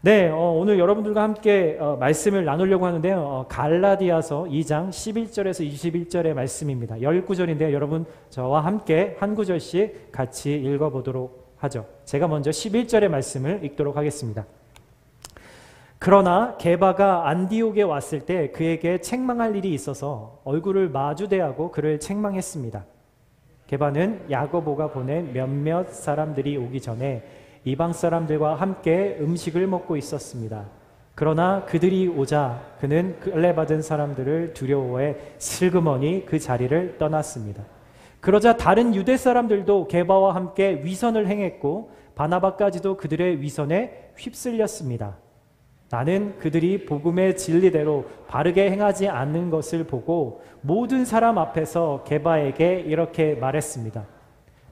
네, 오늘 여러분들과 함께 말씀을 나누려고 하는데요. 갈라디아서 2장 11절에서 21절의 말씀입니다. 19절인데요. 여러분 저와 함께 한 구절씩 같이 읽어보도록 하죠. 제가 먼저 11절의 말씀을 읽도록 하겠습니다. 그러나 게바가 안디옥에 왔을 때 그에게 책망할 일이 있어서 얼굴을 마주대하고 그를 책망했습니다. 게바는 야고보가 보낸 몇몇 사람들이 오기 전에 이방 사람들과 함께 음식을 먹고 있었습니다. 그러나 그들이 오자 그는 끌려받은 사람들을 두려워해 슬그머니 그 자리를 떠났습니다. 그러자 다른 유대 사람들도 게바와 함께 위선을 행했고 바나바까지도 그들의 위선에 휩쓸렸습니다. 나는 그들이 복음의 진리대로 바르게 행하지 않는 것을 보고 모든 사람 앞에서 게바에게 이렇게 말했습니다.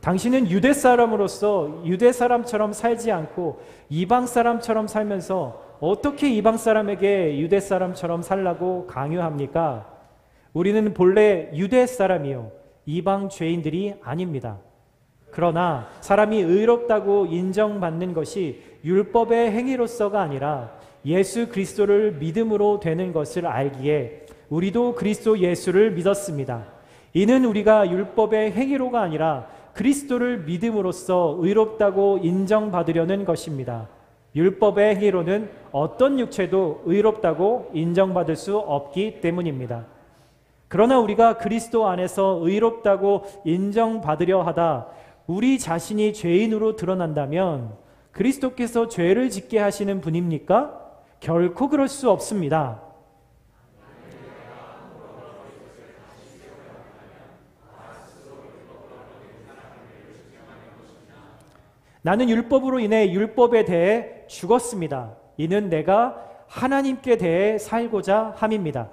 당신은 유대 사람으로서 유대 사람처럼 살지 않고 이방 사람처럼 살면서 어떻게 이방 사람에게 유대 사람처럼 살라고 강요합니까? 우리는 본래 유대 사람이요 이방 죄인들이 아닙니다. 그러나 사람이 의롭다고 인정받는 것이 율법의 행위로서가 아니라 예수 그리스도를 믿음으로 되는 것을 알기에 우리도 그리스도 예수를 믿었습니다. 이는 우리가 율법의 행위로가 아니라 그리스도를 믿음으로써 의롭다고 인정받으려는 것입니다. 율법의 행위로는 어떤 육체도 의롭다고 인정받을 수 없기 때문입니다. 그러나 우리가 그리스도 안에서 의롭다고 인정받으려 하다 우리 자신이 죄인으로 드러난다면 그리스도께서 죄를 짓게 하시는 분입니까? 결코 그럴 수 없습니다. 나는 율법으로 인해 율법에 대해 죽었습니다. 이는 내가 하나님께 대해 살고자 함입니다.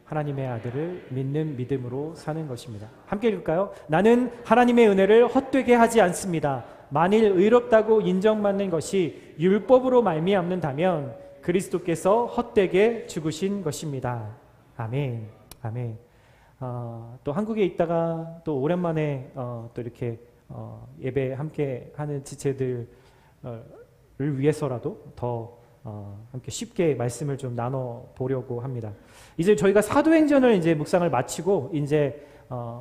하나님의 아들을 믿는 믿음으로 사는 것입니다. 함께 읽을까요? 나는 하나님의 은혜를 헛되게 하지 않습니다. 만일 의롭다고 인정받는 것이 율법으로 말미암는다면 그리스도께서 헛되게 죽으신 것입니다. 아멘. 아멘. 또 한국에 있다가 또 오랜만에 또 이렇게 예배 함께 하는 지체들을 위해서라도 더 함께 쉽게 말씀을 좀 나눠 보려고 합니다. 이제 저희가 사도행전을 이제 묵상을 마치고 이제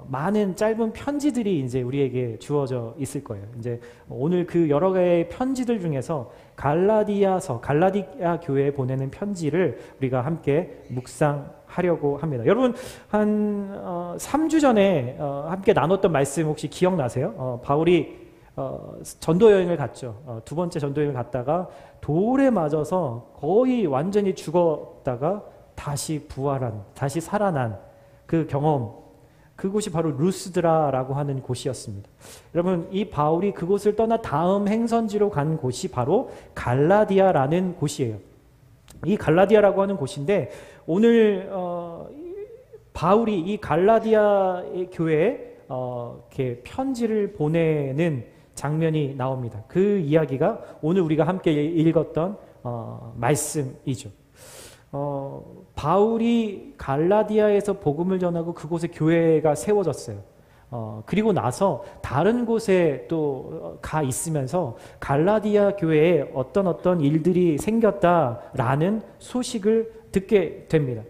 많은 짧은 편지들이 이제 우리에게 주어져 있을 거예요. 이제 오늘 그 여러 개의 편지들 중에서 갈라디아서, 갈라디아 교회에 보내는 편지를 우리가 함께 묵상하려고 합니다. 여러분 한 3주 전에 함께 나눴던 말씀 혹시 기억나세요? 바울이 전도 여행을 갔죠. 두 번째 전도 여행을 갔다가 돌에 맞아서 거의 완전히 죽었다가 다시 부활한, 다시 살아난 그 경험, 그곳이 바로 루스드라라고 하는 곳이었습니다. 여러분, 이 바울이 그곳을 떠나 다음 행선지로 간 곳이 바로 갈라디아라는 곳이에요. 이 갈라디아라고 하는 곳인데 오늘 바울이 이 갈라디아 교회에 이렇게 편지를 보내는 장면이 나옵니다. 그 이야기가 오늘 우리가 함께 읽었던 말씀이죠. 바울이 갈라디아에서 복음을 전하고 그곳에 교회가 세워졌어요. 그리고 나서 다른 곳에 또 가 있으면서 갈라디아 교회에 어떤 일들이 생겼다라는 소식을 듣게 됩니다.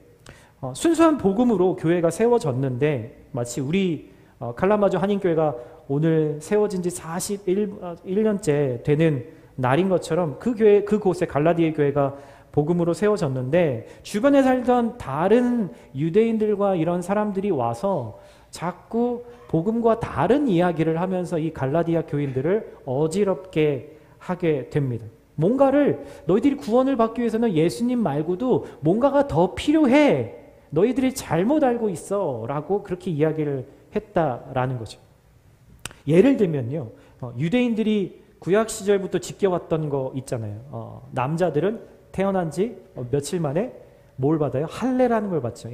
순수한 복음으로 교회가 세워졌는데 마치 우리 칼라마조 한인교회가 오늘 세워진 지 41년째 되는 날인 것처럼 그곳에 갈라디아 교회가 복음으로 세워졌는데 주변에 살던 다른 유대인들과 이런 사람들이 와서 자꾸 복음과 다른 이야기를 하면서 이 갈라디아 교인들을 어지럽게 하게 됩니다. 뭔가를 너희들이 구원을 받기 위해서는 예수님 말고도 뭔가가 더 필요해. 너희들이 잘못 알고 있어. 라고 그렇게 이야기를 했다라는 거죠. 예를 들면요. 유대인들이 구약 시절부터 지켜왔던 거 있잖아요. 남자들은 태어난 지 며칠 만에 뭘 받아요? 할례라는 걸 받죠.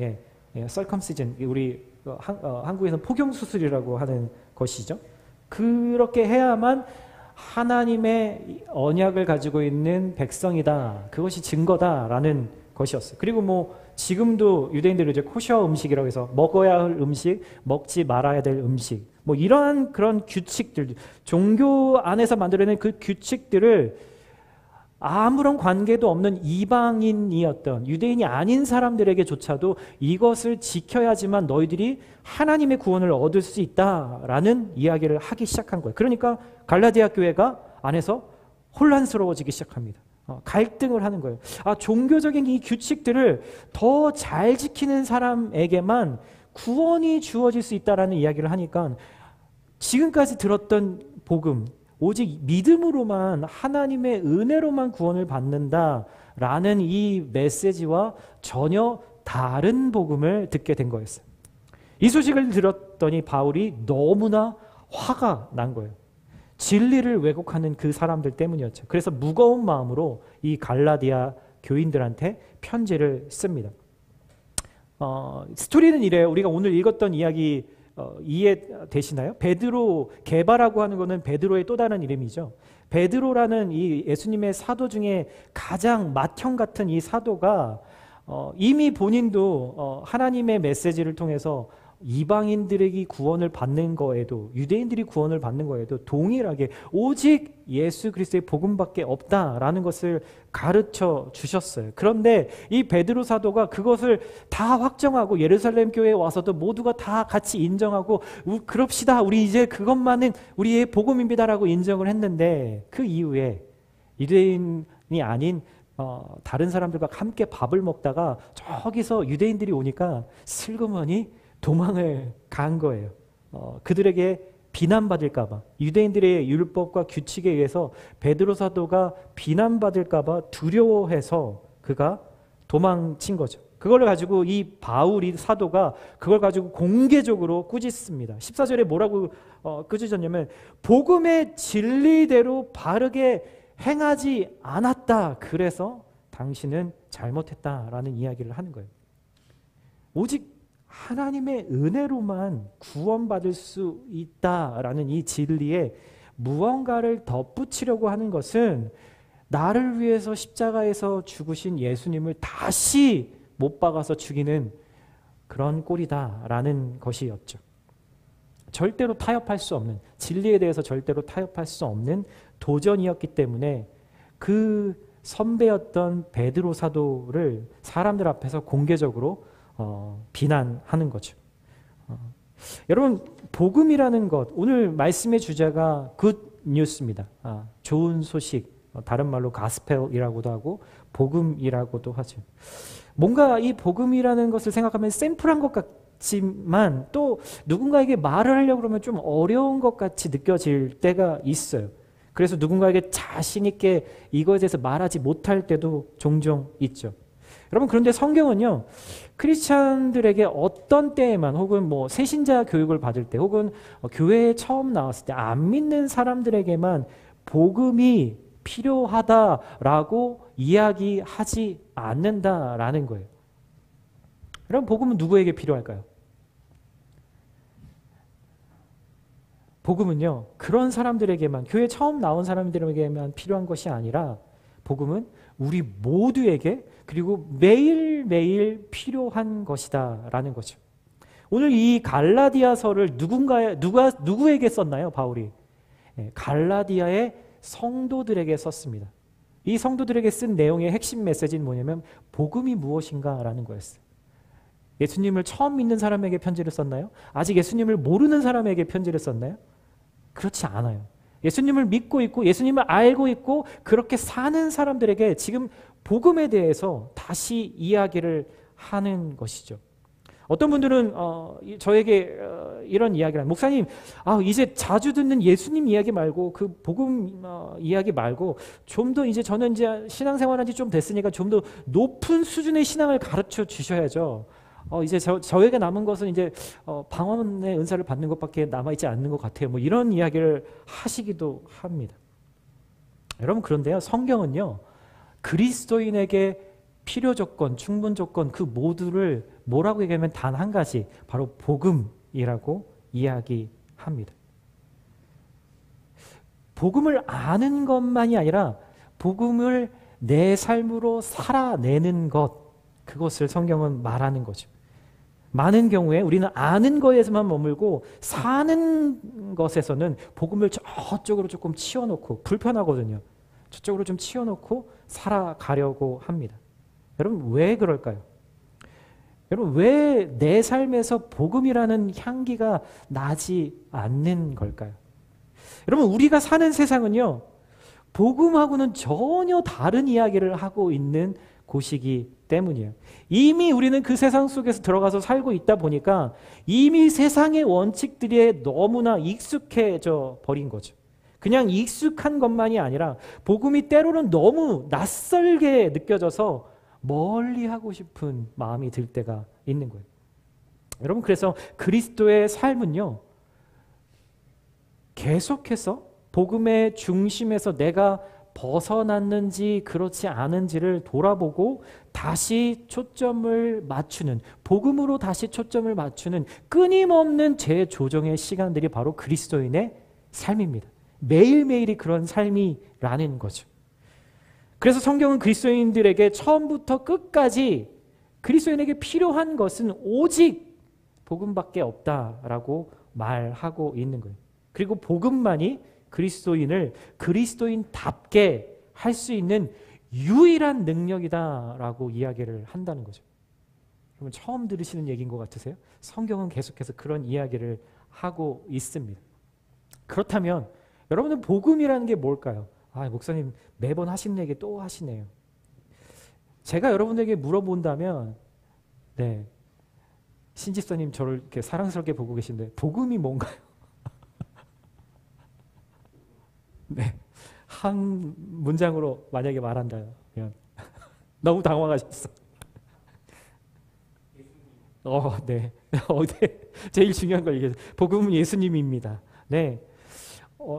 circumcision. 우리 한국에서는 포경수술이라고 하는 것이죠. 그렇게 해야만 하나님의 언약을 가지고 있는 백성이다. 그것이 증거다라는 것이었어요. 그리고 뭐 지금도 유대인들은 이제 코셔 음식이라고 해서 먹어야 할 음식, 먹지 말아야 될 음식, 뭐 이러한 그런 규칙들, 종교 안에서 만들어낸 그 규칙들을 아무런 관계도 없는 이방인이었던 유대인이 아닌 사람들에게조차도 이것을 지켜야지만 너희들이 하나님의 구원을 얻을 수 있다라는 이야기를 하기 시작한 거예요. 그러니까 갈라디아 교회가 안에서 혼란스러워지기 시작합니다. 갈등을 하는 거예요. 종교적인 이 규칙들을 더 잘 지키는 사람에게만 구원이 주어질 수 있다라는 이야기를 하니까 지금까지 들었던 복음, 오직 믿음으로만 하나님의 은혜로만 구원을 받는다라는 이 메시지와 전혀 다른 복음을 듣게 된 거였어요. 이 소식을 들었더니 바울이 너무나 화가 난 거예요. 진리를 왜곡하는 그 사람들 때문이었죠. 그래서 무거운 마음으로 이 갈라디아 교인들한테 편지를 씁니다. 스토리는 이래요. 우리가 오늘 읽었던 이야기 이해되시나요? 베드로, 게바라고 하는 것은 베드로의 또 다른 이름이죠. 베드로라는 이 예수님의 사도 중에 가장 맏형 같은 이 사도가 이미 본인도 하나님의 메시지를 통해서 이방인들에게 구원을 받는 거에도, 유대인들이 구원을 받는 거에도 동일하게 오직 예수 그리스도의 복음밖에 없다라는 것을 가르쳐 주셨어요. 그런데 이 베드로 사도가 그것을 다 확정하고 예루살렘 교회에 와서도 모두가 다 같이 인정하고 그럽시다, 우리 이제 그것만은 우리의 복음입니다라고 인정을 했는데, 그 이후에 유대인이 아닌 다른 사람들과 함께 밥을 먹다가 저기서 유대인들이 오니까 슬그머니 도망을 간 거예요. 그들에게 비난받을까 봐, 유대인들의 율법과 규칙에 의해서 베드로 사도가 비난받을까 봐 두려워해서 그가 도망친 거죠. 그걸 가지고 이 바울이 사도가 그걸 가지고 공개적으로 꾸짖습니다. 14절에 뭐라고 꾸짖었냐면, 복음의 진리대로 바르게 행하지 않았다, 그래서 당신은 잘못했다라는 이야기를 하는 거예요. 오직 하나님의 은혜로만 구원받을 수 있다라는 이 진리에 무언가를 덧붙이려고 하는 것은 나를 위해서 십자가에서 죽으신 예수님을 다시 못 박아서 죽이는 그런 꼴이다라는 것이었죠. 절대로 타협할 수 없는, 진리에 대해서 절대로 타협할 수 없는 도전이었기 때문에 그 선배였던 베드로 사도를 사람들 앞에서 공개적으로 비난하는 거죠. 여러분, 복음이라는 것, 오늘 말씀의 주제가 굿 뉴스입니다. 좋은 소식, 다른 말로 가스펠이라고도 하고 복음이라고도 하죠. 뭔가 이 복음이라는 것을 생각하면 샘플한 것 같지만 또 누군가에게 말을 하려고 그러면 좀 어려운 것 같이 느껴질 때가 있어요. 그래서 누군가에게 자신 있게 이거에 대해서 말하지 못할 때도 종종 있죠. 여러분, 그런데 성경은요, 크리스찬들에게 어떤 때에만, 혹은 뭐 새신자 교육을 받을 때, 혹은 교회에 처음 나왔을 때 안 믿는 사람들에게만 복음이 필요하다라고 이야기하지 않는다라는 거예요. 여러분, 복음은 누구에게 필요할까요? 복음은요, 그런 사람들에게만, 교회 처음 나온 사람들에게만 필요한 것이 아니라 복음은 우리 모두에게, 그리고 매일매일 필요한 것이다라는 거죠. 오늘 이 갈라디아서를 누구에게 썼나요, 바울이? 갈라디아의 성도들에게 썼습니다. 이 성도들에게 쓴 내용의 핵심 메시지는 뭐냐면 복음이 무엇인가라는 거였어요. 예수님을 처음 믿는 사람에게 편지를 썼나요? 아직 예수님을 모르는 사람에게 편지를 썼나요? 그렇지 않아요. 예수님을 믿고 있고 예수님을 알고 있고 그렇게 사는 사람들에게 지금 복음에 대해서 다시 이야기를 하는 것이죠. 어떤 분들은 저에게 이런 이야기를 합니다. 목사님, 이제 자주 듣는 예수님 이야기 말고 그 복음 이야기 말고 좀 더, 이제 저는 이제 신앙생활한 지 좀 됐으니까 좀 더 높은 수준의 신앙을 가르쳐 주셔야죠. 이제 저에게 남은 것은 이제 방언의 은사를 받는 것밖에 남아있지 않는 것 같아요. 뭐 이런 이야기를 하시기도 합니다. 여러분, 그런데요, 성경은요, 그리스도인에게 필요 조건, 충분 조건, 그 모두를 뭐라고 얘기하면 단 한 가지, 바로 복음이라고 이야기합니다. 복음을 아는 것만이 아니라 복음을 내 삶으로 살아내는 것, 그것을 성경은 말하는 거죠. 많은 경우에 우리는 아는 거에서만 머물고 사는 것에서는 복음을 저쪽으로 조금 치워놓고, 불편하거든요. 저쪽으로 좀 치워놓고 살아가려고 합니다. 여러분, 왜 그럴까요? 여러분, 왜 내 삶에서 복음이라는 향기가 나지 않는 걸까요? 여러분, 우리가 사는 세상은요, 복음하고는 전혀 다른 이야기를 하고 있는 곳이기 때문이에요. 이미 우리는 그 세상 속에서 들어가서 살고 있다 보니까 이미 세상의 원칙들에 너무나 익숙해져 버린 거죠. 그냥 익숙한 것만이 아니라 복음이 때로는 너무 낯설게 느껴져서 멀리 하고 싶은 마음이 들 때가 있는 거예요. 여러분, 그래서 그리스도의 삶은요, 계속해서 복음의 중심에서 내가 벗어났는지 그렇지 않은지를 돌아보고 다시 초점을 맞추는, 복음으로 다시 초점을 맞추는 끊임없는 재조정의 시간들이 바로 그리스도인의 삶입니다. 매일매일이 그런 삶이라는 거죠. 그래서 성경은 그리스도인들에게 처음부터 끝까지 그리스도인에게 필요한 것은 오직 복음밖에 없다라고 말하고 있는 거예요. 그리고 복음만이 그리스도인을 그리스도인답게 할 수 있는 유일한 능력이다라고 이야기를 한다는 거죠. 여러분, 처음 들으시는 얘기인 것 같으세요? 성경은 계속해서 그런 이야기를 하고 있습니다. 그렇다면 여러분은 복음이라는 게 뭘까요? 목사님 매번 하시는 얘기 또 하시네요. 제가 여러분에게 물어본다면, 네, 신집사님 저를 이렇게 사랑스럽게 보고 계신데 복음이 뭔가요? 네, 한 문장으로 만약에 말한다면 너무 당황하셨어. 네. 네. 제일 중요한 걸 얘기해서 복음은 예수님입니다. 네.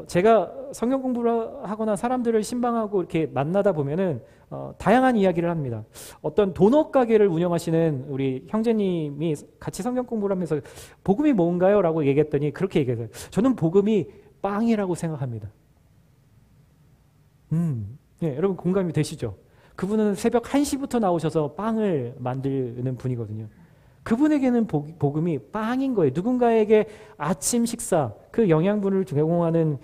제가 성경 공부를 하거나 사람들을 신방하고 이렇게 만나다 보면은 다양한 이야기를 합니다. 어떤 도넛 가게를 운영하시는 우리 형제님이 같이 성경 공부를 하면서 복음이 뭔가요? 라고 얘기했더니 그렇게 얘기했어요. 저는 복음이 빵이라고 생각합니다. 네, 여러분 공감이 되시죠? 그분은 새벽 1시부터 나오셔서 빵을 만드는 분이거든요. 그분에게는 복음이 빵인 거예요. 누군가에게 아침 식사, 그 영양분을 제공하는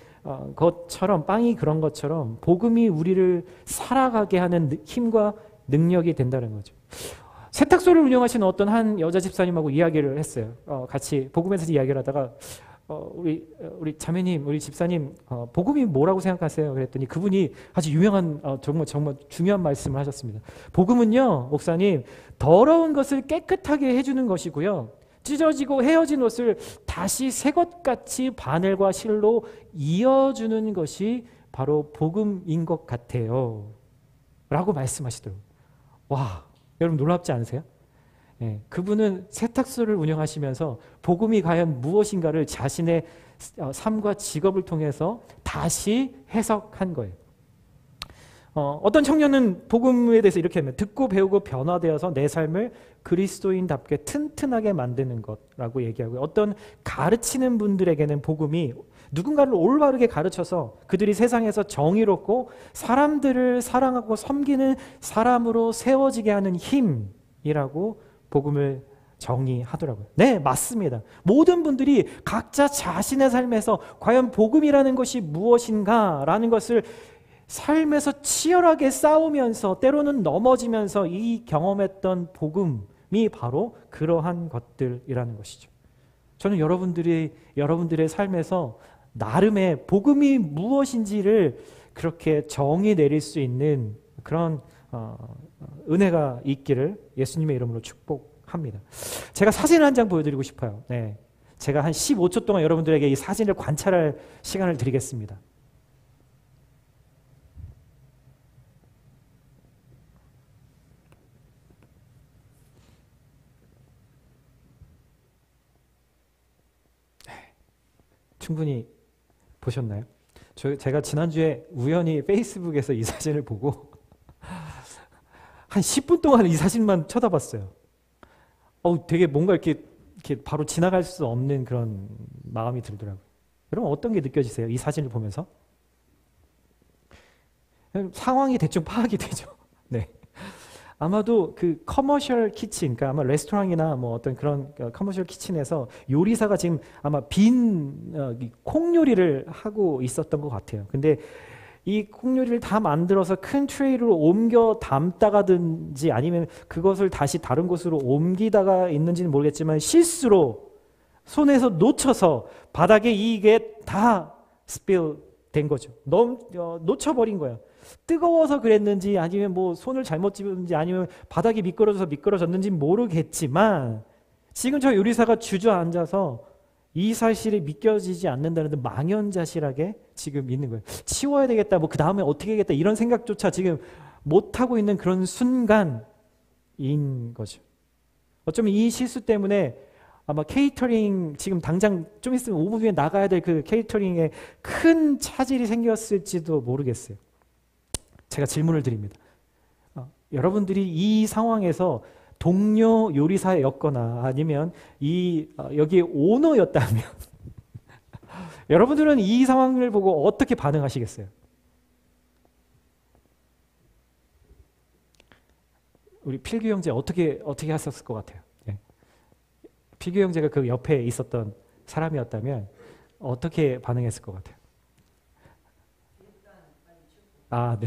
것처럼, 빵이 그런 것처럼 복음이 우리를 살아가게 하는 힘과 능력이 된다는 거죠. 세탁소를 운영하시는 어떤 한 여자 집사님하고 이야기를 했어요. 같이 복음에서 이야기를 하다가 우리 자매님, 우리 집사님, 복음이 뭐라고 생각하세요? 그랬더니 그분이 아주 유명한 정말 중요한 말씀을 하셨습니다. 복음은요, 목사님, 더러운 것을 깨끗하게 해주는 것이고요, 찢어지고 헤어진 옷을 다시 새 것같이 바늘과 실로 이어주는 것이 바로 복음인 것 같아요. 라고 말씀하시더라고요. 와, 여러분 놀랍지 않으세요? 네, 그분은 세탁소를 운영하시면서 복음이 과연 무엇인가를 자신의 삶과 직업을 통해서 다시 해석한 거예요. 어떤 청년은 복음에 대해서 이렇게 합니다. 듣고 배우고 변화되어서 내 삶을 그리스도인답게 튼튼하게 만드는 것라고 얘기하고요. 어떤 가르치는 분들에게는 복음이 누군가를 올바르게 가르쳐서 그들이 세상에서 정의롭고 사람들을 사랑하고 섬기는 사람으로 세워지게 하는 힘이라고 복음을 정의하더라고요. 네, 맞습니다. 모든 분들이 각자 자신의 삶에서 과연 복음이라는 것이 무엇인가라는 것을 삶에서 치열하게 싸우면서 때로는 넘어지면서 이 경험했던 복음이 바로 그러한 것들이라는 것이죠. 저는 여러분들의 삶에서 나름의 복음이 무엇인지를 그렇게 정의 내릴 수 있는 그런 은혜가 있기를 예수님의 이름으로 축복합니다. 제가 사진을 한 장 보여드리고 싶어요. 네, 제가 한 15초 동안 여러분들에게 이 사진을 관찰할 시간을 드리겠습니다. 충분히 보셨나요? 제가 지난주에 우연히 페이스북에서 이 사진을 보고 한 10분 동안 이 사진만 쳐다봤어요. 되게 뭔가 이렇게 바로 지나갈 수 없는 그런 마음이 들더라고요. 여러분 어떤 게 느껴지세요? 이 사진을 보면서? 상황이 대충 파악이 되죠. 네. 아마도 그 커머셜 키친, 그러니까 아마 레스토랑이나 뭐 어떤 그런 커머셜 키친에서 요리사가 지금 아마 빈 콩 요리를 하고 있었던 것 같아요. 근데 이 콩 요리를 다 만들어서 큰 트레이로 옮겨 담다가든지 아니면 그것을 다시 다른 곳으로 옮기다가 있는지는 모르겠지만 실수로 손에서 놓쳐서 바닥에 이게 다 스필 된 거죠. 놓쳐버린 거예요. 뜨거워서 그랬는지 아니면 뭐 손을 잘못 집었는지 아니면 바닥이 미끄러져서 미끄러졌는지 모르겠지만 지금 저 요리사가 주저앉아서 이 사실이 믿겨지지 않는다는 듯 망연자실하게 지금 있는 거예요. 치워야 되겠다, 뭐 그 다음에 어떻게 하겠다 이런 생각조차 지금 못하고 있는 그런 순간인 거죠. 어쩌면 이 실수 때문에 아마 케이터링 지금 당장 좀 있으면 5분 후에 나가야 될 그 케이터링에 큰 차질이 생겼을지도 모르겠어요. 제가 질문을 드립니다. 여러분들이 이 상황에서 동료 요리사였거나 아니면 여기에 오너였다면 여러분들은 이 상황을 보고 어떻게 반응하시겠어요? 우리 필규 형제 어떻게 하셨을 것 같아요? 네. 필규 형제가 그 옆에 있었던 사람이었다면 어떻게 반응했을 것 같아요? 아, 네.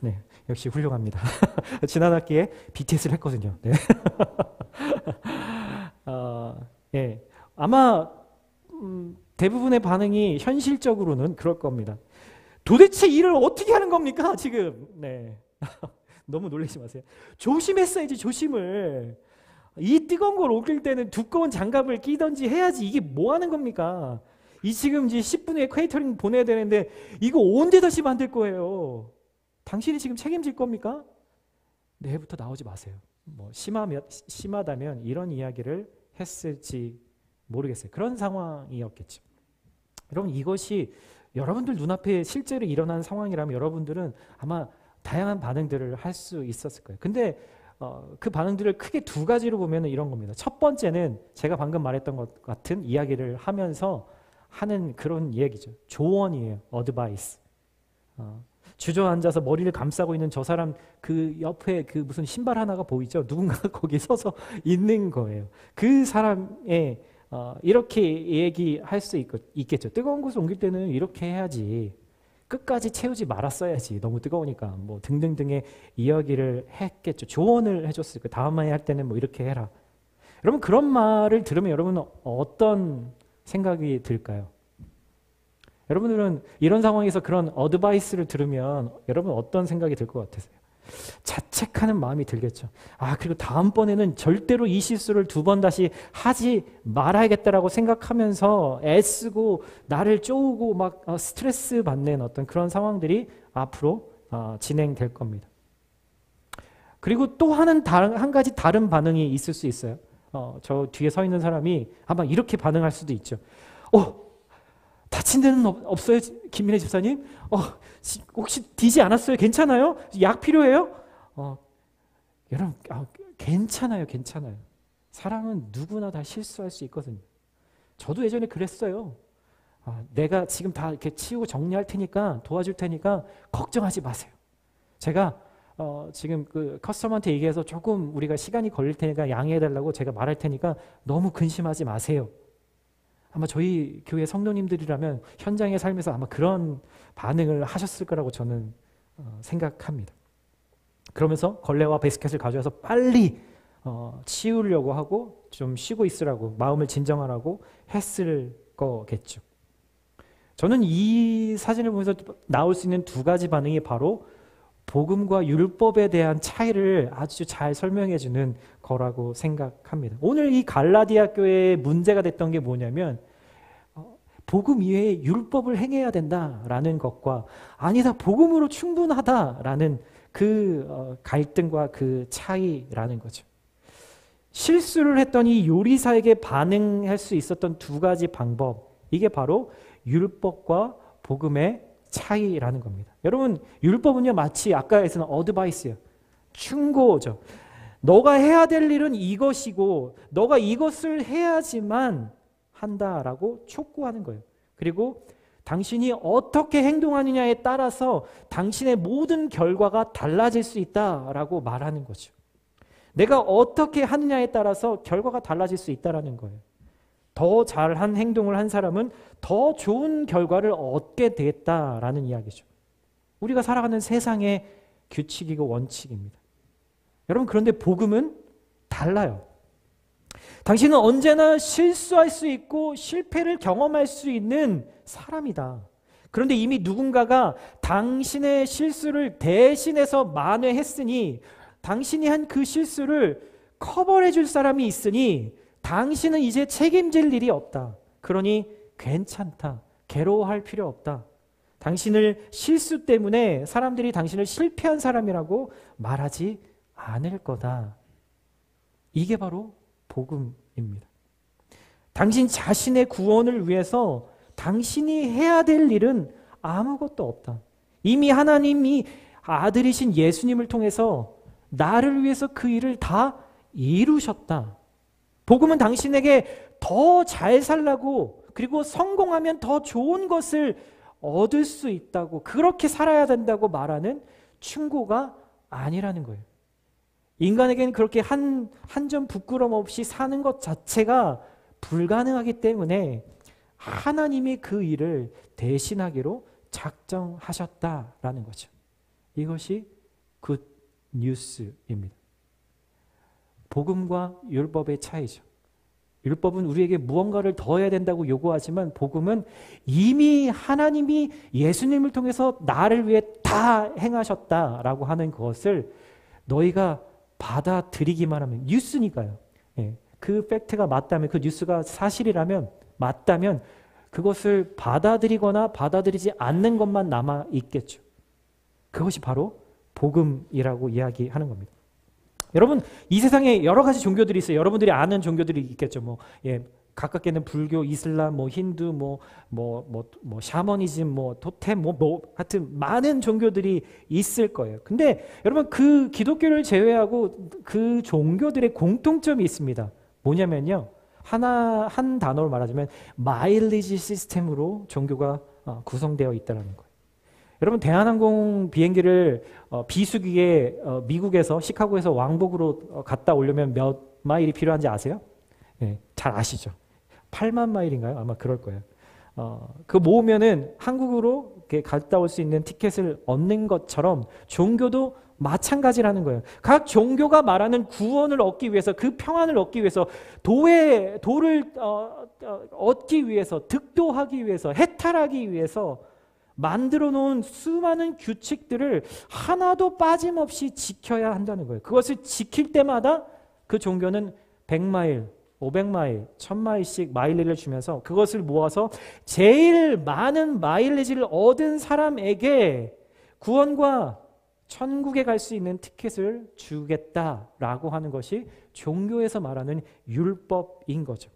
네, 역시 훌륭합니다. 지난 학기에 BTS를 했거든요. 네. 예, 아마 대부분의 반응이 현실적으로는 그럴 겁니다. 도대체 일을 어떻게 하는 겁니까, 지금? 네. 너무 놀라지 마세요. 조심했어야지, 조심을. 이 뜨거운 걸 옮길 때는 두꺼운 장갑을 끼던지 해야지. 이게 뭐 하는 겁니까? 지금 이제 10분 후에 케이터링 보내야 되는데 이거 언제 다시 만들 거예요? 당신이 지금 책임질 겁니까? 내일부터 나오지 마세요. 뭐 심하다면 이런 이야기를 했을지 모르겠어요. 그런 상황이었겠죠. 여러분, 이것이 여러분들 눈앞에 실제로 일어난 상황이라면 여러분들은 아마 다양한 반응들을 할 수 있었을 거예요. 근데 그 반응들을 크게 두 가지로 보면 이런 겁니다. 첫 번째는 제가 방금 말했던 것 같은 이야기를 하면서 하는 그런 얘기죠. 조언이에요. 어드바이스. 주저앉아서 머리를 감싸고 있는 저 사람 그 옆에 그 무슨 신발 하나가 보이죠? 누군가 거기 서서 있는 거예요. 그 사람의 이렇게 얘기할 수 있겠죠. 뜨거운 곳을 옮길 때는 이렇게 해야지. 끝까지 채우지 말았어야지. 너무 뜨거우니까. 뭐 등등등의 이야기를 했겠죠. 조언을 해줬을 거예요. 다음에 할 때는 뭐 이렇게 해라. 여러분, 그런 말을 들으면 여러분은 어떤 생각이 들까요? 여러분들은 이런 상황에서 그런 어드바이스를 들으면 여러분 어떤 생각이 들 것 같으세요? 자책하는 마음이 들겠죠. 그리고 다음번에는 절대로 이 실수를 두 번 다시 하지 말아야겠다라고 생각하면서 애쓰고 나를 쪼우고 막 스트레스 받는 어떤 그런 상황들이 앞으로 진행될 겁니다. 그리고 또 한 가지 다른 반응이 있을 수 있어요. 저 뒤에 서 있는 사람이 아마 이렇게 반응할 수도 있죠. 다친 데는 없어요, 김민혜 집사님? 혹시 뒤지 않았어요? 괜찮아요? 약 필요해요? 여러분, 괜찮아요, 괜찮아요. 사랑은 누구나 다 실수할 수 있거든요. 저도 예전에 그랬어요. 내가 지금 다 이렇게 치우고 정리할 테니까 도와줄 테니까 걱정하지 마세요. 제가 지금 그 커스터머한테 얘기해서 조금 우리가 시간이 걸릴 테니까 양해해달라고 제가 말할 테니까 너무 근심하지 마세요. 아마 저희 교회 성도님들이라면 현장의 삶에서 아마 그런 반응을 하셨을 거라고 저는 생각합니다. 그러면서 걸레와 바스켓을 가져와서 빨리 치우려고 하고 좀 쉬고 있으라고 마음을 진정하라고 했을 거겠죠. 저는 이 사진을 보면서 나올 수 있는 두 가지 반응이 바로 복음과 율법에 대한 차이를 아주 잘 설명해 주는 거라고 생각합니다. 오늘 이 갈라디아 교회의 문제가 됐던 게 뭐냐면 복음 이외에 율법을 행해야 된다라는 것과 아니다, 복음으로 충분하다라는 그 갈등과 그 차이라는 거죠. 실수를 했던 이 요리사에게 반응할 수 있었던 두 가지 방법, 이게 바로 율법과 복음의 차이라는 겁니다. 여러분, 율법은요 마치 아까에서는 어드바이스예요. 충고죠. 너가 해야 될 일은 이것이고 너가 이것을 해야지만 한다라고 촉구하는 거예요. 그리고 당신이 어떻게 행동하느냐에 따라서 당신의 모든 결과가 달라질 수 있다라고 말하는 거죠. 내가 어떻게 하느냐에 따라서 결과가 달라질 수 있다라는 거예요. 더 잘한 행동을 한 사람은 더 좋은 결과를 얻게 됐다라는 이야기죠. 우리가 살아가는 세상의 규칙이고 원칙입니다. 여러분, 그런데 복음은 달라요. 당신은 언제나 실수할 수 있고 실패를 경험할 수 있는 사람이다. 그런데 이미 누군가가 당신의 실수를 대신해서 만회했으니, 당신이 한 그 실수를 커버해 줄 사람이 있으니 당신은 이제 책임질 일이 없다. 그러니 괜찮다. 괴로워할 필요 없다. 당신을 실수 때문에 사람들이 당신을 실패한 사람이라고 말하지 않을 거다. 이게 바로 복음입니다. 당신 자신의 구원을 위해서 당신이 해야 될 일은 아무것도 없다. 이미 하나님이 아들이신 예수님을 통해서 나를 위해서 그 일을 다 이루셨다. 복음은 당신에게 더 잘 살라고, 그리고 성공하면 더 좋은 것을 얻을 수 있다고, 그렇게 살아야 된다고 말하는 충고가 아니라는 거예요. 인간에게는 그렇게 한 점 부끄럼 없이 사는 것 자체가 불가능하기 때문에 하나님이 그 일을 대신하기로 작정하셨다라는 거죠. 이것이 굿 뉴스입니다. 복음과 율법의 차이죠. 율법은 우리에게 무언가를 더 해야 된다고 요구하지만 복음은 이미 하나님이 예수님을 통해서 나를 위해 다 행하셨다라고 하는 것을 너희가 받아들이기만 하면, 뉴스니까요. 예, 그 팩트가 맞다면, 그 뉴스가 사실이라면, 맞다면 그것을 받아들이거나 받아들이지 않는 것만 남아 있겠죠. 그것이 바로 복음이라고 이야기하는 겁니다. 여러분, 이 세상에 여러 가지 종교들이 있어요. 여러분들이 아는 종교들이 있겠죠. 가깝게는 불교, 이슬람, 힌두, 샤머니즘, 토템, 하여튼 많은 종교들이 있을 거예요. 근데 여러분, 그 기독교를 제외하고 그 종교들의 공통점이 있습니다. 뭐냐면요, 한 단어로 말하자면 마일리지 시스템으로 종교가 구성되어 있다는 거예요. 여러분, 대한항공 비행기를 비수기에 미국에서 시카고에서 왕복으로 갔다 오려면 몇 마일이 필요한지 아세요? 네, 잘 아시죠? 8만 마일인가요? 아마 그럴 거예요. 그 모으면은 한국으로 이렇게 갔다 올 수 있는 티켓을 얻는 것처럼 종교도 마찬가지라는 거예요. 각 종교가 말하는 구원을 얻기 위해서, 그 평안을 얻기 위해서, 도를 얻기 위해서, 득도하기 위해서, 해탈하기 위해서 만들어 놓은 수많은 규칙들을 하나도 빠짐없이 지켜야 한다는 거예요. 그것을 지킬 때마다 그 종교는 100마일, 500마일, 1000마일씩 마일리지를 주면서 그것을 모아서 제일 많은 마일리지를 얻은 사람에게 구원과 천국에 갈 수 있는 티켓을 주겠다라고 하는 것이 종교에서 말하는 율법인 거죠.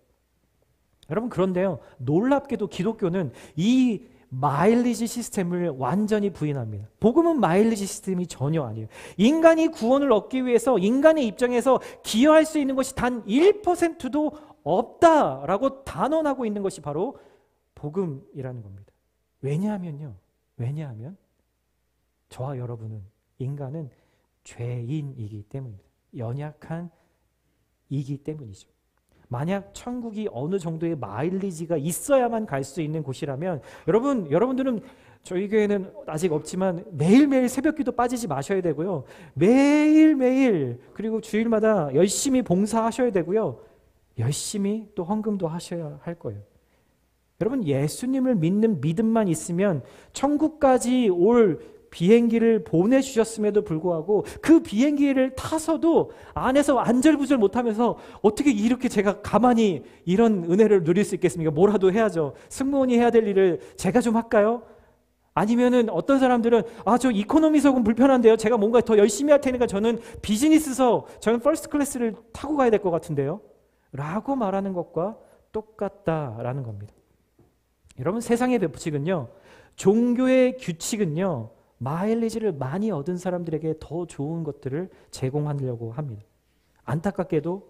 여러분, 그런데요, 놀랍게도 기독교는 이 마일리지 시스템을 완전히 부인합니다. 복음은 마일리지 시스템이 전혀 아니에요. 인간이 구원을 얻기 위해서 인간의 입장에서 기여할 수 있는 것이 단 1%도 없다라고 단언하고 있는 것이 바로 복음이라는 겁니다. 왜냐하면 저와 여러분은, 인간은 죄인이기 때문입니다. 연약한 이기 때문이죠. 만약 천국이 어느 정도의 마일리지가 있어야만 갈 수 있는 곳이라면, 여러분들은, 저희 교회는 아직 없지만 매일매일 새벽기도 빠지지 마셔야 되고요. 매일매일, 그리고 주일마다 열심히 봉사하셔야 되고요. 열심히 또 헌금도 하셔야 할 거예요. 여러분, 예수님을 믿는 믿음만 있으면 천국까지 올 비행기를 보내주셨음에도 불구하고 그 비행기를 타서도 안에서 안절부절 못하면서 어떻게 이렇게 제가 가만히 이런 은혜를 누릴 수 있겠습니까? 뭐라도 해야죠. 승무원이 해야 될 일을 제가 좀 할까요? 아니면은 어떤 사람들은 저 이코노미석은 불편한데요. 제가 뭔가 더 열심히 할 테니까 저는 비즈니스석, 저는 퍼스트 클래스를 타고 가야 될 것 같은데요. 라고 말하는 것과 똑같다라는 겁니다. 여러분, 세상의 법칙은요, 종교의 규칙은요, 마일리지를 많이 얻은 사람들에게 더 좋은 것들을 제공하려고 합니다. 안타깝게도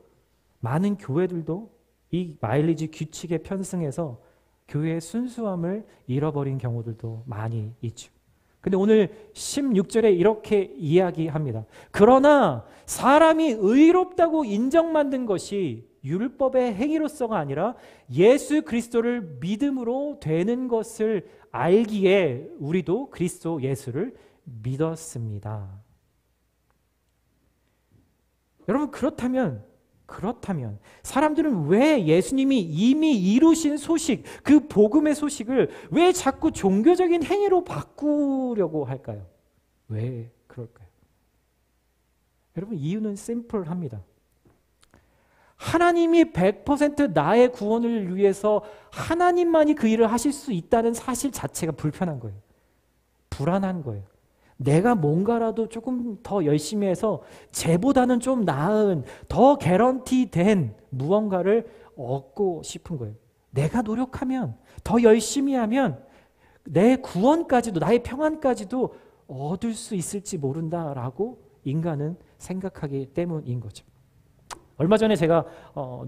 많은 교회들도 이 마일리지 규칙에 편승해서 교회의 순수함을 잃어버린 경우들도 많이 있죠. 근데 오늘 16절에 이렇게 이야기합니다. 그러나 사람이 의롭다고 인정받는 것이 율법의 행위로서가 아니라 예수 그리스도를 믿음으로 되는 것을 알기에 우리도 그리스도 예수를 믿었습니다. 여러분, 그렇다면 사람들은 왜 예수님이 이미 이루신 소식, 그 복음의 소식을 왜 자꾸 종교적인 행위로 바꾸려고 할까요? 왜 그럴까요? 여러분, 이유는 심플합니다. 하나님이 100% 나의 구원을 위해서 하나님만이 그 일을 하실 수 있다는 사실 자체가 불편한 거예요. 불안한 거예요. 내가 뭔가라도 조금 더 열심히 해서 쟤보다는 좀 나은, 더 개런티된 무언가를 얻고 싶은 거예요. 내가 노력하면, 더 열심히 하면 내 구원까지도, 나의 평안까지도 얻을 수 있을지 모른다라고 인간은 생각하기 때문인 거죠. 얼마 전에 제가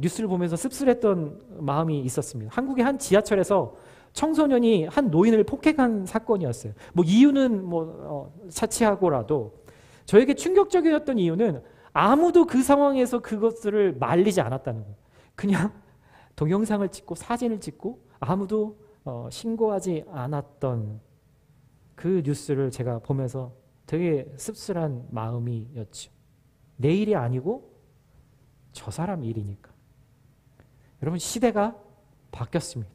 뉴스를 보면서 씁쓸했던 마음이 있었습니다. 한국의 한 지하철에서 청소년이 한 노인을 폭행한 사건이었어요. 뭐 이유는 차치하고라도 저에게 충격적이었던 이유는 아무도 그 상황에서 그것을 말리지 않았다는 거예요. 그냥 동영상을 찍고 사진을 찍고 아무도 신고하지 않았던 그 뉴스를 제가 보면서 되게 씁쓸한 마음이었죠. 내 일이 아니고 저 사람 일이니까. 여러분, 시대가 바뀌었습니다.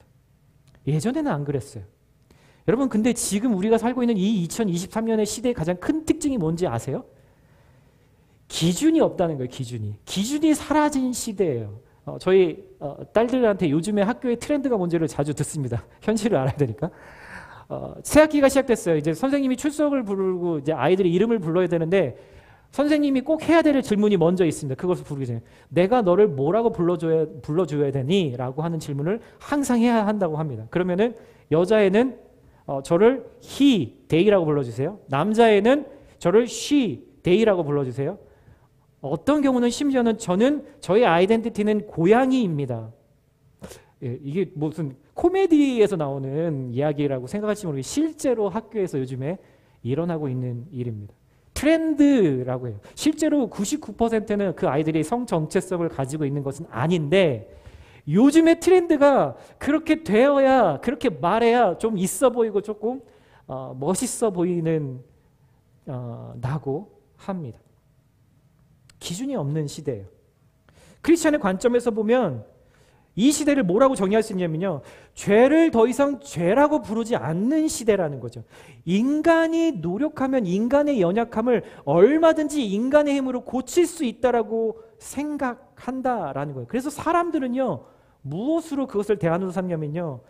예전에는 안 그랬어요. 여러분, 근데 지금 우리가 살고 있는 이 2023년의 시대의 가장 큰 특징이 뭔지 아세요? 기준이 없다는 거예요. 기준이 사라진 시대예요. 저희 딸들한테 요즘에 학교의 트렌드가 뭔지를 자주 듣습니다. 현실을 알아야 되니까. 새학기가 시작됐어요. 이제 선생님이 출석을 부르고 이제 아이들의 이름을 불러야 되는데 선생님이 꼭 해야 될 질문이 먼저 있습니다. 그것을 부르기 전에 내가 너를 뭐라고 불러줘야 되니? 라고 하는 질문을 항상 해야 한다고 합니다. 그러면은 여자애는 저를 he, they라고 불러주세요. 남자애는 저를 she, they라고 불러주세요. 어떤 경우는 심지어는 저의 아이덴티티는 고양이입니다. 예, 이게 무슨 코미디에서 나오는 이야기라고 생각할지 모르겠는데 실제로 학교에서 요즘에 일어나고 있는 일입니다. 트렌드라고 해요. 실제로 99%는 그 아이들이 성 정체성을 가지고 있는 것은 아닌데 요즘의 트렌드가 그렇게 되어야, 그렇게 말해야 좀 있어 보이고 조금 멋있어 보이는 나고 합니다. 기준이 없는 시대예요. 크리스천의 관점에서 보면 이 시대를 뭐라고 정의할 수 있냐면요, 죄를 더 이상 죄라고 부르지 않는 시대라는 거죠. 인간이 노력하면 인간의 연약함을 얼마든지 인간의 힘으로 고칠 수 있다라고 생각한다라는 거예요. 그래서 사람들은요, 무엇으로 그것을 대안으로 삼냐면요,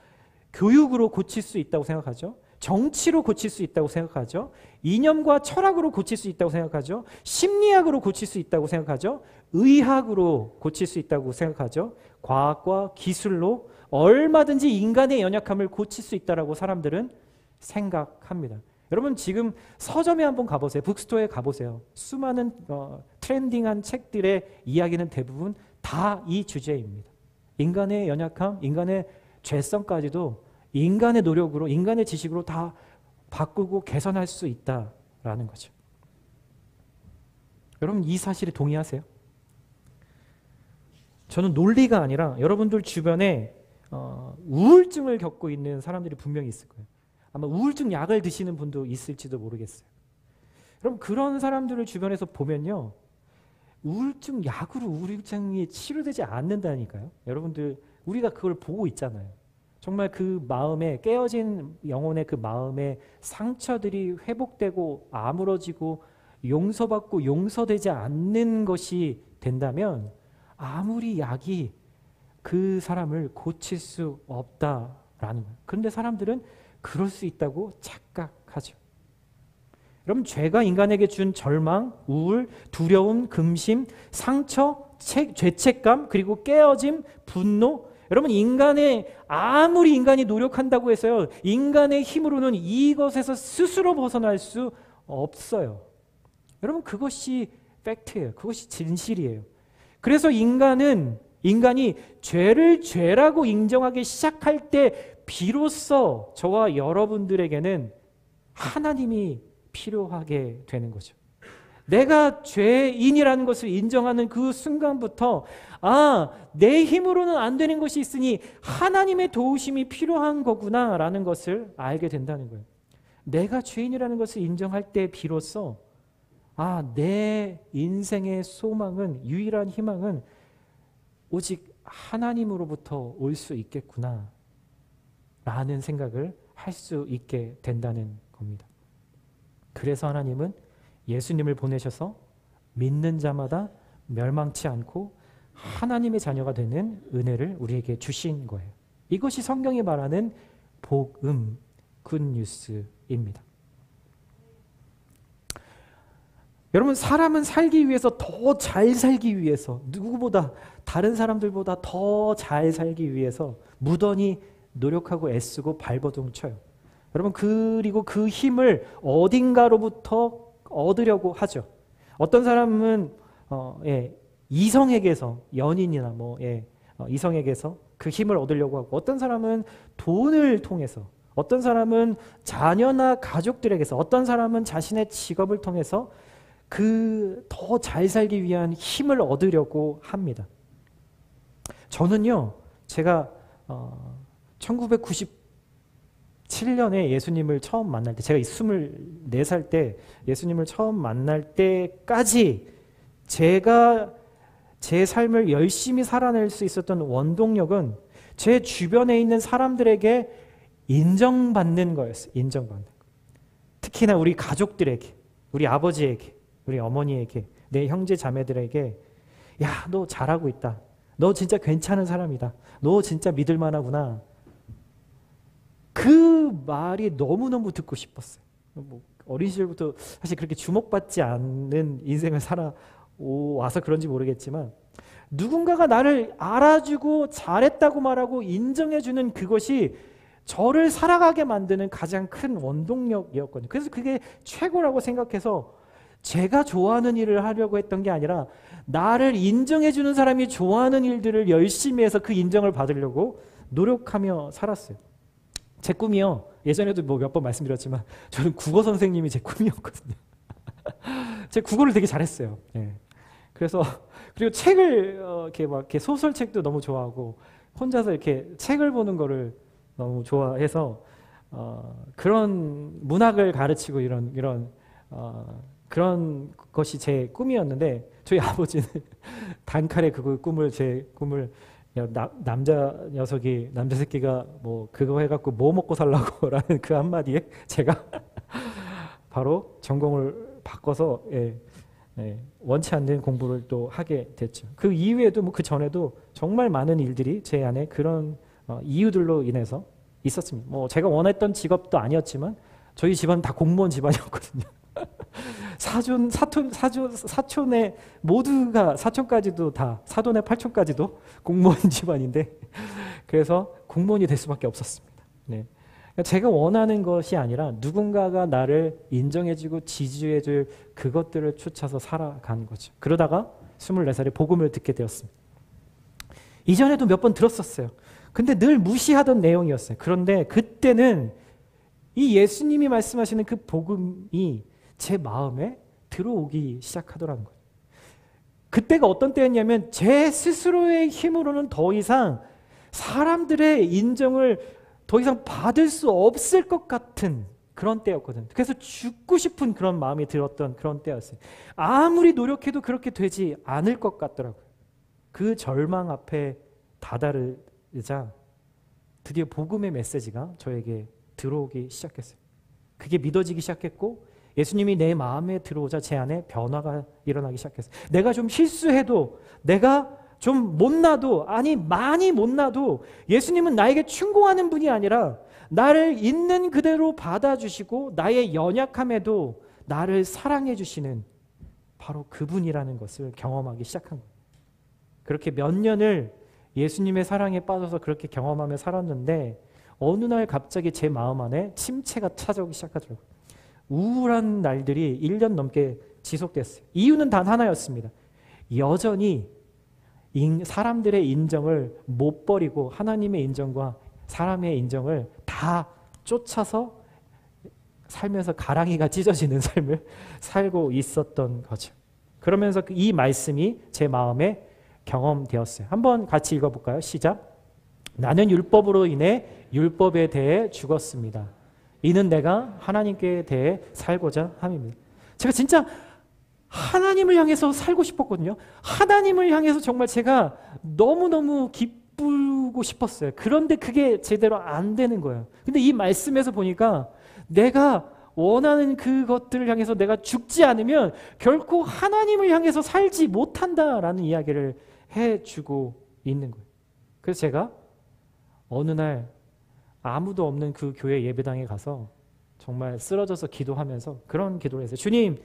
교육으로 고칠 수 있다고 생각하죠. 정치로 고칠 수 있다고 생각하죠. 이념과 철학으로 고칠 수 있다고 생각하죠. 심리학으로 고칠 수 있다고 생각하죠. 의학으로 고칠 수 있다고 생각하죠. 과학과 기술로 얼마든지 인간의 연약함을 고칠 수 있다고 사람들은 생각합니다. 여러분, 지금 서점에 한번 가보세요. 북스토어에 가보세요. 수많은 트렌딩한 책들의 이야기는 대부분 다 이 주제입니다. 인간의 연약함, 인간의 죄성까지도 인간의 노력으로, 인간의 지식으로 다 바꾸고 개선할 수 있다라는 거죠. 여러분, 이 사실에 동의하세요? 저는 논리가 아니라 여러분들 주변에 우울증을 겪고 있는 사람들이 분명히 있을 거예요. 아마 우울증 약을 드시는 분도 있을지도 모르겠어요. 여러분, 그런 사람들을 주변에서 보면요, 우울증 약으로 우울증이 치료되지 않는다니까요. 여러분들, 우리가 그걸 보고 있잖아요. 정말 그 마음에, 깨어진 영혼의 그 마음의 상처들이 회복되고 아물어지고 용서받고 용서되지 않는 것이 된다면 아무리 약이 그 사람을 고칠 수 없다라는 거예요. 그런데 사람들은 그럴 수 있다고 착각하죠. 여러분, 죄가 인간에게 준 절망, 우울, 두려움, 금심, 상처, 죄책감, 그리고 깨어짐, 분노, 여러분, 아무리 인간이 노력한다고 해서요, 인간의 힘으로는 이것에서 스스로 벗어날 수 없어요. 여러분, 그것이 팩트예요. 그것이 진실이에요. 그래서 인간이 죄를 죄라고 인정하기 시작할 때 비로소 저와 여러분들에게는 하나님이 필요하게 되는 거죠. 내가 죄인이라는 것을 인정하는 그 순간부터 내 힘으로는 안 되는 것이 있으니 하나님의 도우심이 필요한 거구나라는 것을 알게 된다는 거예요. 내가 죄인이라는 것을 인정할 때 비로소 내 인생의 소망은, 유일한 희망은 오직 하나님으로부터 올 수 있겠구나 라는 생각을 할 수 있게 된다는 겁니다. 그래서 하나님은 예수님을 보내셔서 믿는 자마다 멸망치 않고 하나님의 자녀가 되는 은혜를 우리에게 주신 거예요. 이것이 성경이 말하는 복음, 굿뉴스입니다. 여러분, 사람은 살기 위해서, 더 잘 살기 위해서, 누구보다, 다른 사람들보다 더 잘 살기 위해서 무던히 노력하고 애쓰고 발버둥 쳐요. 여러분, 그리고 그 힘을 어딘가로부터 얻으려고 하죠. 어떤 사람은 이성에게서, 연인이나 이성에게서 그 힘을 얻으려고 하고, 어떤 사람은 돈을 통해서, 어떤 사람은 자녀나 가족들에게서, 어떤 사람은 자신의 직업을 통해서 그 더 잘 살기 위한 힘을 얻으려고 합니다. 저는요, 제가 1997년에 예수님을 처음 만날 때, 제가 24살 때 예수님을 처음 만날 때까지 제가 제 삶을 열심히 살아낼 수 있었던 원동력은 제 주변에 있는 사람들에게 인정받는 거였어요. 인정받는 거. 특히나 우리 가족들에게, 우리 아버지에게, 우리 어머니에게, 내 형제 자매들에게, 야, 너 잘하고 있다. 너 진짜 괜찮은 사람이다. 너 진짜 믿을 만하구나. 그 말이 너무너무 듣고 싶었어요. 어린 시절부터 사실 그렇게 주목받지 않는 인생을 살아와서 그런지 모르겠지만, 누군가가 나를 알아주고 잘했다고 말하고 인정해주는 그것이 저를 살아가게 만드는 가장 큰 원동력이었거든요. 그래서 그게 최고라고 생각해서 제가 좋아하는 일을 하려고 했던 게 아니라 나를 인정해주는 사람이 좋아하는 일들을 열심히 해서 그 인정을 받으려고 노력하며 살았어요. 제 꿈이요, 예전에도 몇 번 말씀드렸지만 저는 국어 선생님이 제 꿈이었거든요. 제가 국어를 되게 잘했어요. 그래서 그리고 책을 이렇게 소설책도 너무 좋아하고 혼자서 이렇게 책을 보는 거를 너무 좋아해서 그런 문학을 가르치고 이런 그런 것이 제 꿈이었는데, 저희 아버지는 단칼에 제 꿈을 남자 새끼가 그거 해갖고 뭐 먹고 살라고 라는 그 한마디에 제가 바로 전공을 바꿔서 원치 않는 공부를 또 하게 됐죠. 그 이후에도 그 전에도 정말 많은 일들이 제 안에 그런 이유들로 인해서 있었습니다. 제가 원했던 직업도 아니었지만 저희 집안은 다 공무원 집안이었거든요. 사촌의 모두가, 사촌까지도 다, 사돈의 팔촌까지도 공무원 집안인데, 그래서 공무원이 될 수밖에 없었습니다. 제가 원하는 것이 아니라 누군가가 나를 인정해주고 지지해줄 그것들을 쫓아서 살아간 거죠. 그러다가 24살에 복음을 듣게 되었습니다. 이전에도 몇 번 들었었어요. 근데 늘 무시하던 내용이었어요. 그런데 그때는 이 예수님이 말씀하시는 그 복음이 제 마음에 들어오기 시작하더라는 거예요. 그때가 어떤 때였냐면 제 스스로의 힘으로는 더 이상 사람들의 인정을 더 이상 받을 수 없을 것 같은 그런 때였거든요. 그래서 죽고 싶은 그런 마음이 들었던 그런 때였어요. 아무리 노력해도 그렇게 되지 않을 것 같더라고요. 그 절망 앞에 다다르자 드디어 복음의 메시지가 저에게 들어오기 시작했어요. 그게 믿어지기 시작했고, 예수님이 내 마음에 들어오자 제 안에 변화가 일어나기 시작했어요. 내가 좀 실수해도, 내가 좀 못나도, 아니 많이 못나도 예수님은 나에게 충고하는 분이 아니라 나를 있는 그대로 받아주시고 나의 연약함에도 나를 사랑해 주시는 바로 그분이라는 것을 경험하기 시작한 거예요. 그렇게 몇 년을 예수님의 사랑에 빠져서 그렇게 경험하며 살았는데, 어느 날 갑자기 제 마음 안에 침체가 찾아오기 시작하더라고요. 우울한 날들이 1년 넘게 지속됐어요. 이유는 단 하나였습니다. 여전히 사람들의 인정을 못 버리고 하나님의 인정과 사람의 인정을 다 쫓아서 살면서 가랑이가 찢어지는 삶을 살고 있었던 거죠. 그러면서 이 말씀이 제 마음에 경험되었어요. 한번 같이 읽어볼까요? 시작. 나는 율법으로 인해 율법에 대해 죽었습니다. 이는 내가 하나님께 대해 살고자 함입니다. 제가 진짜 하나님을 향해서 살고 싶었거든요. 하나님을 향해서 정말 제가 너무너무 기쁘고 싶었어요. 그런데 그게 제대로 안 되는 거예요. 근데 이 말씀에서 보니까 내가 원하는 그것들을 향해서 내가 죽지 않으면 결코 하나님을 향해서 살지 못한다라는 이야기를 해주고 있는 거예요. 그래서 제가 어느 날 아무도 없는 그 교회 예배당에 가서 정말 쓰러져서 기도하면서 그런 기도를 했어요. 주님,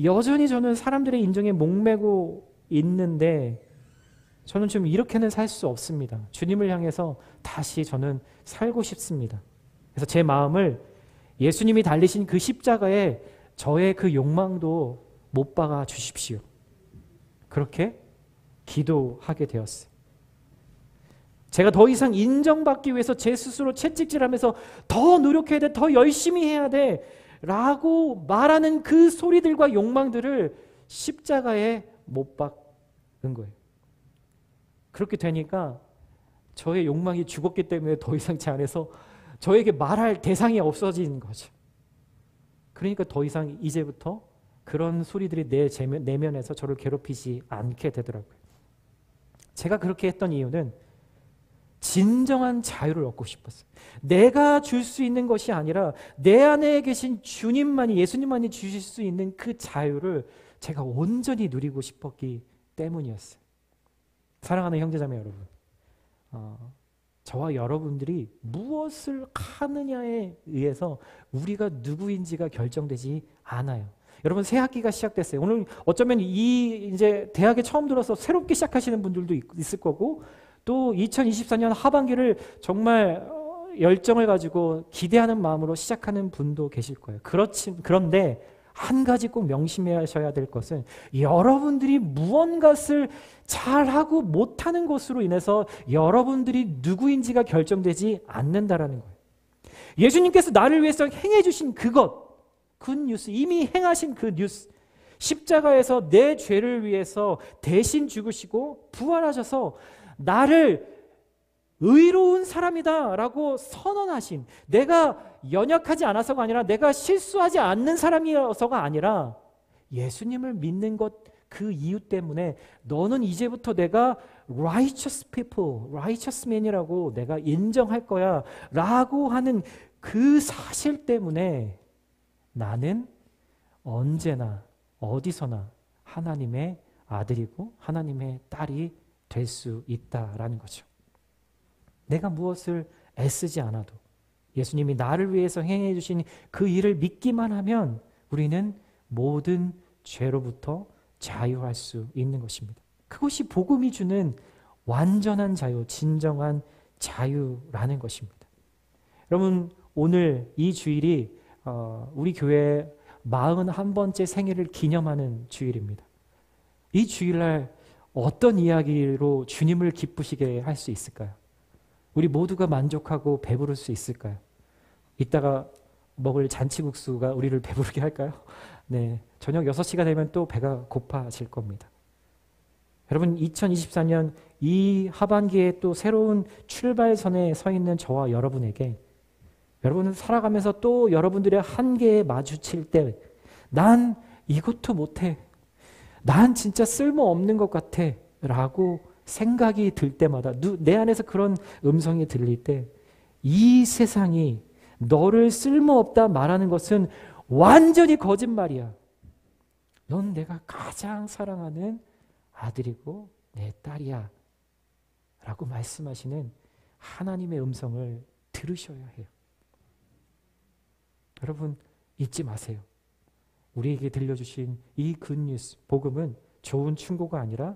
여전히 저는 사람들의 인정에 목매고 있는데 저는 좀 이렇게는 살 수 없습니다. 주님을 향해서 다시 저는 살고 싶습니다. 그래서 제 마음을 예수님이 달리신 그 십자가에 저의 그 욕망도 못 박아 주십시오. 그렇게 기도하게 되었어요. 제가 더 이상 인정받기 위해서 제 스스로 채찍질하면서 더 노력해야 돼, 더 열심히 해야 돼 라고 말하는 그 소리들과 욕망들을 십자가에 못 박은 거예요. 그렇게 되니까 저의 욕망이 죽었기 때문에 더 이상 제 안에서 저에게 말할 대상이 없어진 거죠. 그러니까 더 이상 이제부터 그런 소리들이 내 내면에서 저를 괴롭히지 않게 되더라고요. 제가 그렇게 했던 이유는 진정한 자유를 얻고 싶었어요. 내가 줄 수 있는 것이 아니라 내 안에 계신 주님만이, 예수님만이 주실 수 있는 그 자유를 제가 온전히 누리고 싶었기 때문이었어요. 사랑하는 형제자매 여러분, 저와 여러분들이 무엇을 하느냐에 의해서 우리가 누구인지가 결정되지 않아요. 여러분, 새 학기가 시작됐어요. 오늘 어쩌면 이제 대학에 처음 들어서 새롭게 시작하시는 분들도 있을 거고, 또 2024년 하반기를 정말 열정을 가지고 기대하는 마음으로 시작하는 분도 계실 거예요. 그런데 한 가지 꼭 명심하셔야 될 것은 여러분들이 무언가를 잘하고 못하는 것으로 인해서 여러분들이 누구인지가 결정되지 않는다라는 거예요. 예수님께서 나를 위해서 행해 주신 그것, 굿뉴스, 이미 행하신 그 뉴스, 십자가에서 내 죄를 위해서 대신 죽으시고 부활하셔서 나를 의로운 사람이다 라고 선언하신, 내가 연약하지 않아서가 아니라 내가 실수하지 않는 사람이어서가 아니라 예수님을 믿는 것 그 이유 때문에 너는 이제부터 내가 righteous people, righteous man이라고 내가 인정할 거야 라고 하는 그 사실 때문에 나는 언제나 어디서나 하나님의 아들이고 하나님의 딸이 될 수 있다라는 거죠. 내가 무엇을 애쓰지 않아도 예수님이 나를 위해서 행해 주신 그 일을 믿기만 하면 우리는 모든 죄로부터 자유할 수 있는 것입니다. 그것이 복음이 주는 완전한 자유, 진정한 자유라는 것입니다. 여러분, 오늘 이 주일이 우리 교회의 41번째 생일을 기념하는 주일입니다. 이 주일날 어떤 이야기로 주님을 기쁘시게 할 수 있을까요? 우리 모두가 만족하고 배부를 수 있을까요? 이따가 먹을 잔치국수가 우리를 배부르게 할까요? 네, 저녁 6시가 되면 또 배가 고파질 겁니다. 여러분, 2024년 이 하반기에 또 새로운 출발선에 서 있는 저와 여러분에게, 여러분은 살아가면서 또 여러분들의 한계에 마주칠 때 난 이것도 못해, 난 진짜 쓸모없는 것 같아 라고 생각이 들 때마다, 내 안에서 그런 음성이 들릴 때 이 세상이 너를 쓸모없다 말하는 것은 완전히 거짓말이야. 넌 내가 가장 사랑하는 아들이고 내 딸이야 라고 말씀하시는 하나님의 음성을 들으셔야 해요. 여러분, 잊지 마세요. 우리에게 들려주신 이 굿뉴스, 복음은 좋은 충고가 아니라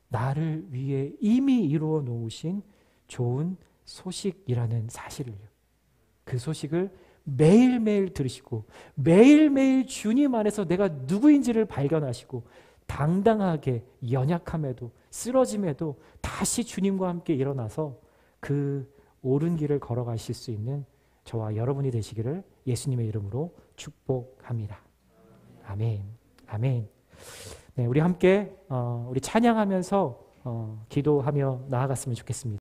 나를 위해 이미 이루어 놓으신 좋은 소식이라는 사실을요. 그 소식을 매일매일 들으시고 매일매일 주님 안에서 내가 누구인지를 발견하시고 당당하게 연약함에도 쓰러짐에도 다시 주님과 함께 일어나서 그 옳은 길을 걸어가실 수 있는 저와 여러분이 되시기를 예수님의 이름으로 축복합니다. 아멘. 아멘. 네, 우리 함께 우리 찬양하면서 기도하며 나아갔으면 좋겠습니다.